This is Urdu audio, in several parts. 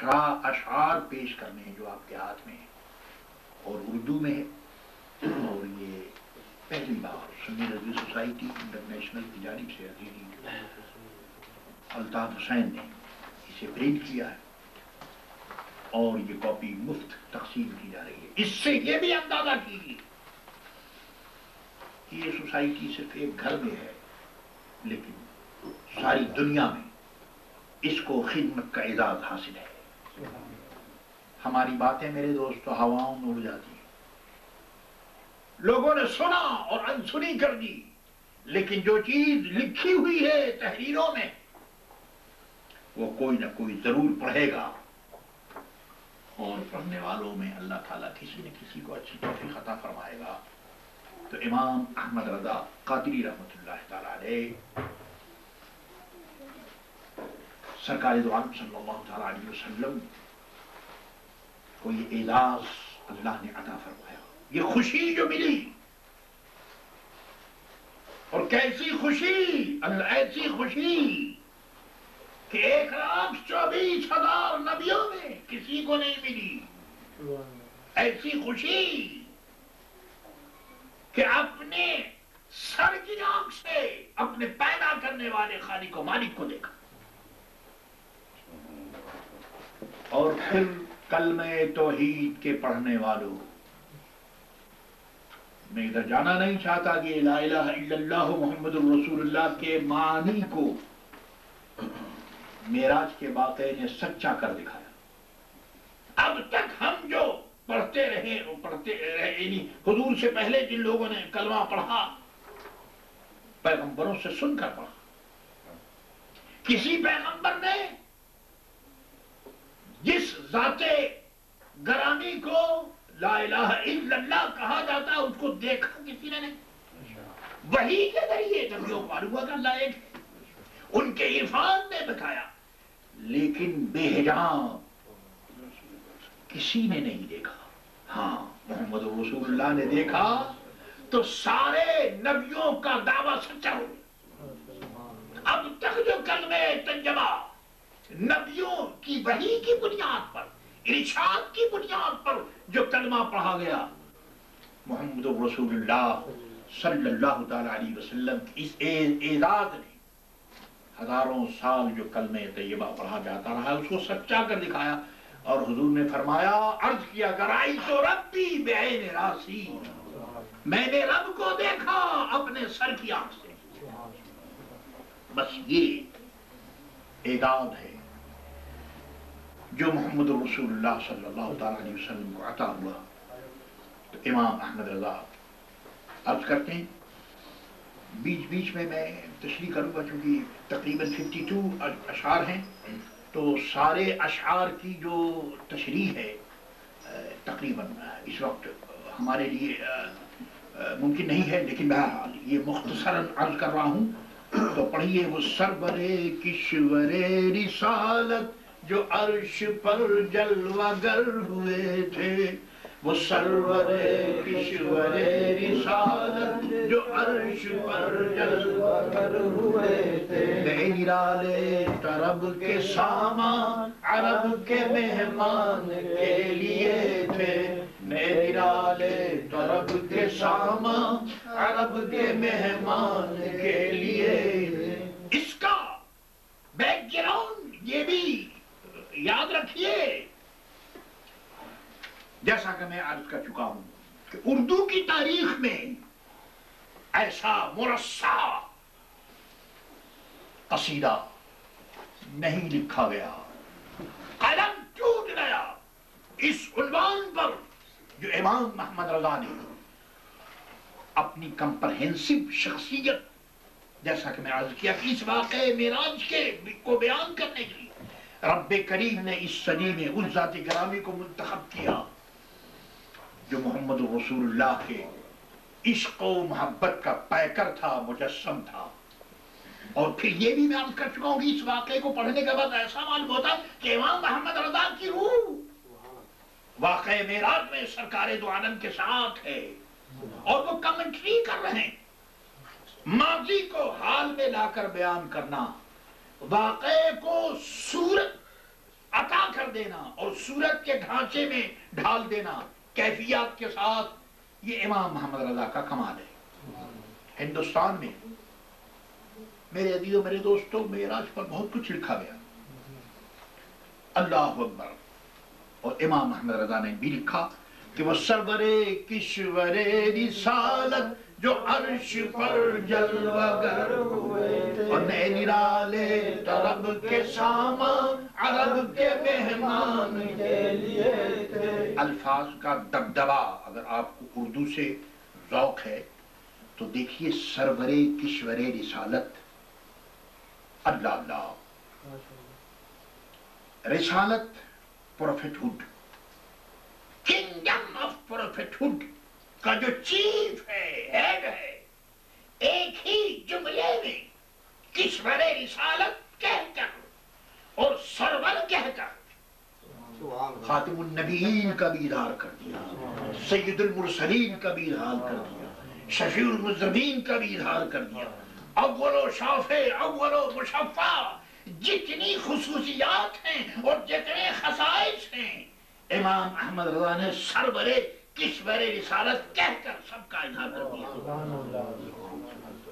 اشعار پیش کرنے ہیں جو آپ کے ہاتھ میں ہیں اور اردو میں ہے، اور یہ پہلی بار سنی رضوی سوسائٹی انٹرنیشنل کی جانب سے عزیزی الطاف حسین نے اسے پرنٹ کیا ہے اور یہ کاپی مفت تقسیم کی جا رہی ہے۔ اس سے یہ بھی اندازہ کیجیے کہ یہ سوسائٹی صرف ایک گھر میں ہے لیکن ساری دنیا میں اس کو خدمت کا اعزاز حاصل ہے۔ ہماری باتیں میرے دوستو ہواؤں میں اڑ جاتی ہیں، لوگوں نے سنا اور انسنی کر دی، لیکن جو چیز لکھی ہوئی ہے تحریروں میں وہ کوئی نہ کوئی ضرور پڑھے گا، اور پڑھنے والوں میں اللہ تعالیٰ کسی نہ کسی کو اچھی توفیق عطا فرمائے گا۔ تو امام احمد رضا قادری رحمۃ اللہ تعالیٰ علیہ سرکار دو عالم صلی اللہ تعالیٰ علیہ وسلم کو یہ اعزاز اللہ نے عطا فرمایا، یہ خوشی جو ملی، اور کیسی خوشی، ایسی خوشی کہ 1,24,000 نبیوں میں کسی کو نہیں ملی، ایسی خوشی کہ اپنے سر کی آنکھ سے اپنے پیدا کرنے والے خالق و مالک کو دیکھا۔ اور پھر کلمہ توحید کے پڑھنے والوں، میں ادھر جانا نہیں چاہتا کہ لا الہ الا اللہ محمد الرسول اللہ کے معنی کو معراج کے واقعے نے سچا کر دکھایا۔ اب تک ہم جو پڑھتے رہے یعنی حضور سے پہلے جن لوگوں نے کلمہ پڑھا پیغمبروں سے سن کر پڑھا، کسی پیغمبر نے جس ذات گرامی کو لا الہ الا اللہ کہا جاتا اس کو دیکھا کسی نے نہیں، وحی کے ذریعے جب جو معلوم ہوا کہ اللہ ایک ہے، ان کے عرفان نے بتایا، لیکن بے حجاب کسی نے نہیں دیکھا۔ ہاں محمد رسول اللہ نے دیکھا تو سارے نبیوں کا دعویٰ سچا ہو گیا۔ اب تک جو کلمہ ترجمہ نبیوں کی وحی کی بنیاد پر، ارشاد کی بنیاد پر جو کلمہ پڑھا گیا، محمد رسول اللہ صلی اللہ تعالی علیہ وسلم کی اس اعزاز نے ہزاروں سال جو کلمہ طیبہ پڑھا جاتا رہا اس کو سچا کر دکھایا۔ اور حضور نے فرمایا، عرض کیا گرائی تو ربی بعین راسی، میں نے رب کو دیکھا اپنے سر کی آنکھ سے۔ بس یہ اعداد ہے جو محمد رسول اللہ صلی اللہ تعالی علیہ وسلم کو عطا ہوا۔ تو امام احمد رضا عرض کرتے ہیں، بیچ میں تشریح کروں گا چونکہ تقریباً 52 اشعار ہیں، تو سارے اشعار کی جو تشریح ہے تقریباً اس وقت ہمارے لیے ممکن نہیں ہے، لیکن بہرحال یہ مختصراً عرض کر رہا ہوں۔ تو پڑھیے، وہ سرور کشور رسالت جو عرش پر جلوہ گر ہوئے تھے، وہ سرور کشور رسالت جو عرش پر جلوہ گر ہوئے تھے، بے نرالے طرب کے سامان عرب کے مہمان کے لیے تھے، بے نرالے طرب کے سامان عرب کے مہمان کے لیے تھے۔ اس کا بیک گراؤنڈ یہ بھی یاد رکھیے، جیسا کہ میں عرض کر چکا ہوں کہ اردو کی تاریخ میں ایسا مرصع قصیدہ نہیں لکھا گیا، قلم ٹوٹ گیا اس عنوان پر جو امام محمد رضا نے اپنی کمپرہنسو شخصیت، جیسا کہ میں عرض کیا کہ اس واقعے معراج کے کو بیان کرنے کے لیے رب کریم نے اس صدی میں اس ذات گرامی کو منتخب کیا جو محمد رسول اللہ کے عشق و محبت کا پیکر تھا، مجسم تھا۔ اور پھر یہ بھی میں عرض کر چکا ہوں کہ اس واقعے کو پڑھنے کے بعد ایسا معلوم ہوتا ہے کہ امام محمد رضا کی روح واقعہ معراج میں سرکار دو عالم کے ساتھ ہے، اور وہ کمنٹری کر رہے ہیں۔ ماضی کو حال میں لا کر بیان کرنا، واقعے کو صورت عطا کر دینا اور صورت کے ڈھانچے میں ڈھال دینا کیفیات کے ساتھ، یہ امام محمد رضا کا کمال ہے۔ ہندوستان میں میرے عزیزوں میرے دوستوں معراج پر بہت کچھ لکھا گیا، اللہ اکبر، اور امام محمد رضا نے بھی لکھا کہ وہ سرور کشور رسالت جو عرش پر جلوہ گر ہوئے تھے، اور نئے نرالے طرب کے سامان عرب کے مہمان کے لیے تھے۔ الفاظ کا دبدبا، اگر آپ کو اردو سے ذوق ہے تو دیکھیے، سرور کشور رسالت، اللہ اللہ، رسالت prophethood, kingdom of prophethood کا جو چیف ہے، ہیڈ ہے، ایک ہی جملے میں کشور رسالت کہہ کر اور سرور کہہ کر خاتم النبیین کا بھی اظہار کر دیا، سید المرسلین کا بھی اظہار کر دیا، شفیع المذنبین کا بھی اظہار کر دیا، اول و شافع، اول و مشفع، جتنی خصوصیات ہیں اور جتنے خصائص ہیں، امام احمد رضا نے سرور کشور رسالت کہہ کر سب کا اظہار کر دیا۔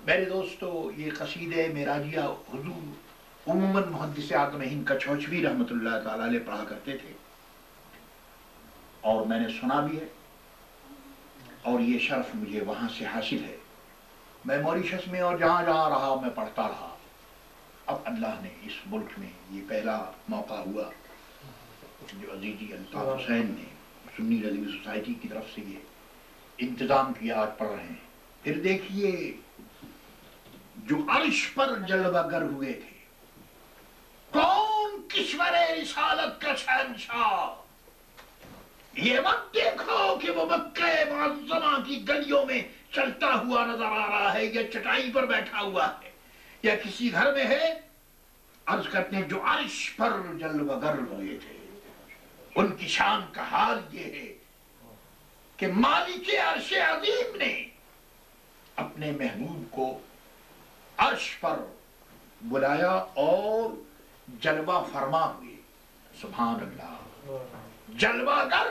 میرے دوستو، یہ قصیدہ معراجیہ حضور عموماً محدث اعظم ہند کچھوچوی رحمۃ اللہ تعالی علیہ پڑھا کرتے تھے، اور میں نے سنا بھی ہے، اور یہ شرف مجھے وہاں سے حاصل ہے۔ میں موریشس میں اور جہاں جہاں رہا میں پڑھتا رہا۔ اب اللہ نے اس ملک میں یہ پہلا موقع ہوا جو عزیزی الطاف حسین نے سنی ریلیجس سوسائٹی کی طرف سے یہ انتظام کیا، آج پڑھ رہے ہیں۔ پھر دیکھیے، جو عرش پر جلوہ گر ہوئے تھے، کون کشور رسالت کا شہنشاہ؟ یہ مت دیکھو کہ وہ مکہ معظمہ کی گلیوں میں چلتا ہوا نظر آ رہا ہے یا چٹائی پر بیٹھا ہوا ہے یا کسی گھر میں ہے۔ عرض کرتے ہیں جو عرش پر جلوہ گر ہوئے تھے، ان کی شان کا حال یہ ہے کہ مالک عرش عظیم نے اپنے محبوب کو عرش پر بلایا اور جلوہ فرما ہوئے۔ سبحان اللہ، جلوہ گر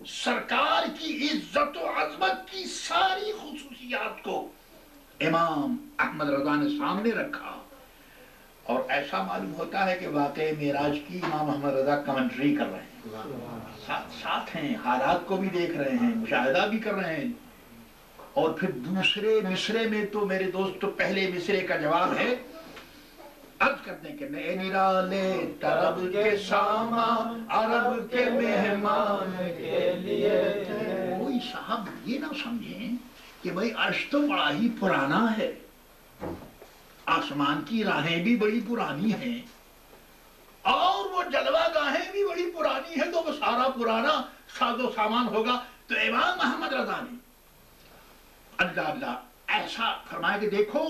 سرکار کی عزت و عظمت کی ساری خصوصیات کو امام احمد رضا نے سامنے رکھا، اور ایسا معلوم ہوتا ہے کہ واقع معراج کی امام احمد رضا کمنٹری کر رہے ہیں، ساتھ ہیں، حالات کو بھی دیکھ رہے ہیں، مشاہدہ بھی کر رہے ہیں۔ اور پھر دوسرے مصرے میں تو میرے دوستو پہلے مصرے کا جواب ہے، عرض کرتے ہیں کہ نئے نرالے طرب کے سامان عرب کے مہمان کے لیے تھے۔ کوئی صاحب یہ نہ سمجھیں کہ بھئی عرش تو بڑا ہی پرانا ہے، آسمان کی راہیں بھی بڑی پرانی ہیں، اور وہ جلوہ گاہیں بھی بڑی پرانی ہیں، تو وہ سارا پرانا ساز و سامان ہوگا۔ تو امام احمد رضا نے اللہ اللہ ایسا فرمایا کہ دیکھو،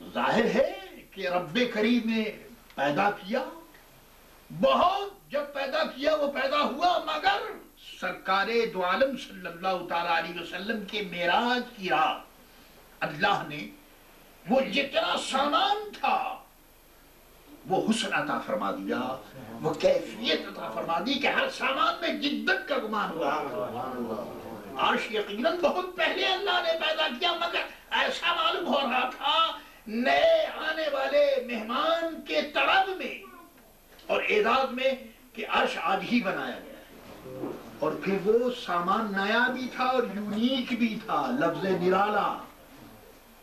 ظاہر ہے کہ رب کریم نے پیدا کیا، بہت جب پیدا کیا وہ پیدا ہوا، مگر سرکار دو عالم صلی اللہ تعالیٰ علیہ وسلم کے معراج کی رات اللہ نے وہ جتنا سامان تھا وہ حسن عطا فرما دیا، وہ کیفیت عطا فرما دی کہ ہر سامان میں جدت کا گمان ہوا۔ عرش یقیناً بہت پہلے اللہ نے پیدا کیا، مگر ایسا معلوم ہو رہا تھا نئے آنے والے مہمان کے طرب میں اور اعزاز میں کہ عرش آج ہی بنایا گیا ہے، اور پھر وہ سامان نیا بھی تھا اور یونیک بھی تھا، لفظ نرالا،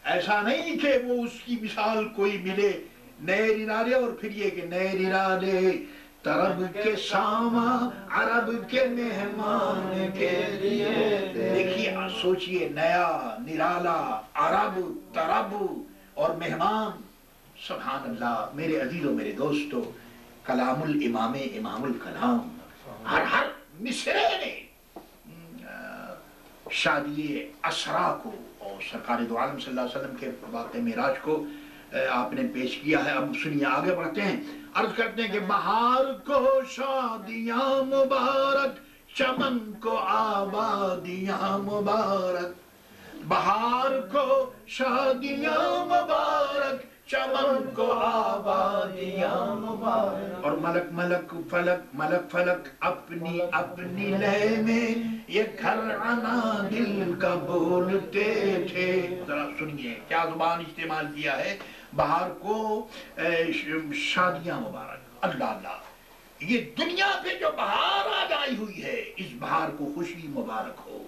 ایسا نہیں کہ وہ اس کی مثال کوئی ملے، نئے نرالے، اور پھر یہ کہ نئے نرالے طرب کے سامان عرب کے مہمان کے لیے۔ دیکھیے، سوچئے، نیا، نرالا، عرب، طرب اور مہمان، سبحان اللہ۔ میرے عزیزوں میرے دوستو، کلام الامام امام الکلام، ہر مصرے نے شادی اسرا کو اور سرکار دو عالم صلی اللہ علیہ وسلم کے واقع معراج کو آپ نے پیش کیا ہے۔ اب سنیے، آگے بڑھتے ہیں، عرض کرتے ہیں کہ بہار کو شادیاں مبارک، چمن کو آبادیاں مبارک، بہار کو شادیاں مبارک، چمن کو آبادیاں مبارک، اور ملک ملک فلک ملک فلک اپنی اپنی لے میں یہ گھرانا دل کا بولتے تھے۔ ذرا سنیے کیا زبان استعمال کیا ہے، بہار کو شادیاں مبارک، اللہ اللہ، یہ دنیا پہ جو بہار آج آئی ہوئی ہے اس بہار کو خوشی مبارک ہو،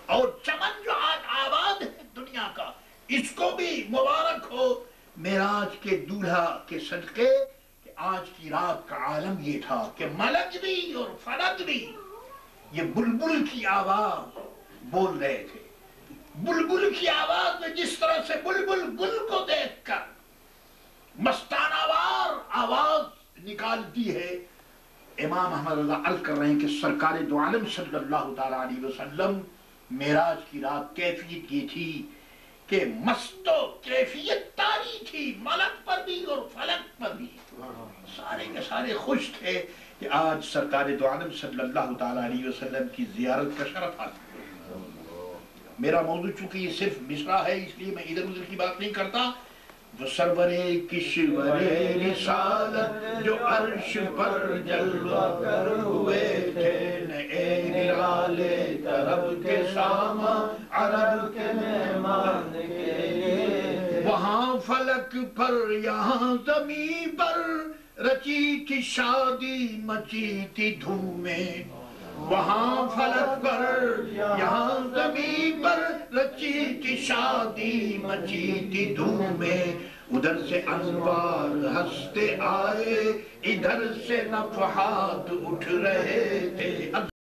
اور چمن جو آج آباد ہے دنیا کا اس کو بھی مبارک ہو معراج کے دولہا کے صدقے، کہ آج کی رات کا عالم یہ تھا کہ ملک بھی اور فلک بھی یہ بلبل کی آواز بول رہے تھے۔ بلبل کی آواز میں جس طرح سے بلبل گل کو دیکھ کر مستانہ وار آواز نکالتی ہے، امام احمد رضا عرض کر رہے ہیں کہ سرکار دو عالم صلی اللہ تعالیٰ علیہ وسلم معراج کی رات کیفیت یہ تھی کہ مست و کیفیت تاری تھی، ملک پر بھی اور فلک پر بھی، سارے کے سارے خوش تھے کہ آج سرکار دو عالم صلی اللہ تعالیٰ علیہ وسلم کی زیارت کا شرف حاصل۔ میرا موضوع چونکہ یہ صرف مصرع ہے اس لیے میں ادھر ادھر کی بات نہیں کرتا۔ وہ سرور کشور رسالت جو عرش پر جلوہ کر ہوئے تھے، نئے نرالے طرب کے ساما عرب کے مہمان کے لیے، وہاں فلک پر یہاں زمین پر رچی تھی شادی مچی تھی دھومیں، وہاں فلک پر یہاں زمین پر رچی تھی شادی مچی تھی دھومیں، ادھر سے انوار ہنستے آئے ادھر سے نفحات اٹھ رہے تھے۔